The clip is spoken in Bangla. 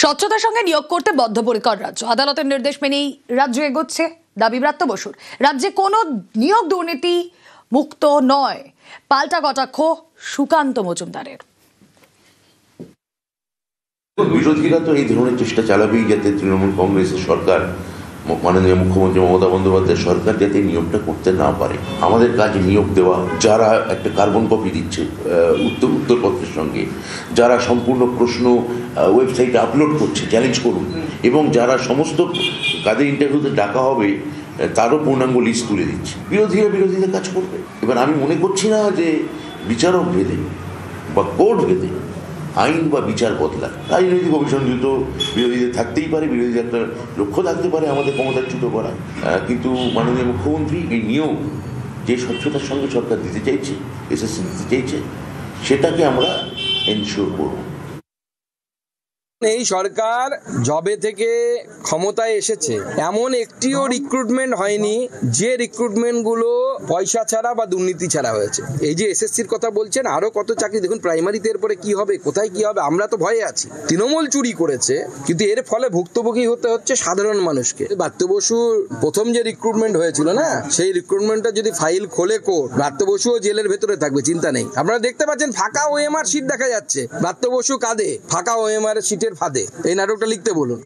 স্বচ্ছতার সঙ্গে নিয়োগ করতে বদ্ধপরিকর রাজ্য। আদালতের নির্দেশ মেনেই রাজ্য এগোচ্ছে দাবি ব্রাত্য বসুর। রাজ্যে কোনো নিয়োগ দুর্নীতি মুক্ত নয়, পাল্টা কটাক্ষ সুকান্ত মজুমদারের। বিরোধীরা তো এই ধরনের চেষ্টা চালাবেই যাতে তৃণমূল কংগ্রেসের সরকার, মাননীয় মুখ্যমন্ত্রী মমতা বন্দ্যোপাধ্যায়ের সরকার যাতে নিয়োগটা করতে না পারে। আমাদের কাজ নিয়োগ দেওয়া, যারা একটা কার্বন কপি দিচ্ছে উত্তরপত্রের সঙ্গে, যারা সম্পূর্ণ প্রশ্ন ওয়েবসাইটে আপলোড করছে চ্যালেঞ্জ করুন, এবং যারা সমস্ত কাদের ইন্টারভিউতে ডাকা হবে তারও পূর্ণাঙ্গ লিস্ট তুলে দিচ্ছে। বিরোধীদের কাজ করবে। এবার আমি মনে করছি না যে বিচারক ভেদে বা কোর্ট ভেদে আইন বা বিচার বদলায়। রাজনৈতিক অভিসন্ধিত বিরোধীদের থাকতেই পারে, বিরোধীদের একটা লক্ষ্য থাকতে পারে আমাদের ক্ষমতাচ্যুত করা, কিন্তু মাননীয় মুখ্যমন্ত্রী এই নিয়োগ যে স্বচ্ছতার সঙ্গে সরকার দিতে চাইছে, এসএসসি দিতে চাইছে, সেটাকে আমরা এনশিওর করব। এই সরকার জবে থেকে ক্ষমতায় এসেছে এমন একটিও রিক্রুটমেন্ট হয়নি যে রিক্রুটমেন্টগুলো পয়সা ছাড়া বা দুর্নীতি ছাড়া হয়েছে। এই যে এসএসসির কথা বলছেন, আরো কত চাকরি দেখুন, প্রাইমারিতে এরপরে কি হবে, কোথায় কি হবে, আমরা তো ভয়ে আছি। তৃণমূল চুরি করেছে, কিন্তু এর ফলে ভুক্তভোগী হতে হচ্ছে সাধারণ মানুষকে। ব্রাত্য বসুর প্রথম যে রিক্রুটমেন্ট হয়েছিল না, সেই রিক্রুটমেন্টটা যদি ফাইল খোলে কোর্ট, ব্রাত্য বসুও জেলের ভেতরে থাকবে, চিন্তা নেই। আপনারা দেখতে পাচ্ছেন ফাঁকা ওএমআর সিট দেখা যাচ্ছে, ব্রাত্য বসু কাঁদে ফাঁকা ওএমআর সিটের ফাঁদে। এই নাটকটা লিখতে বলুন।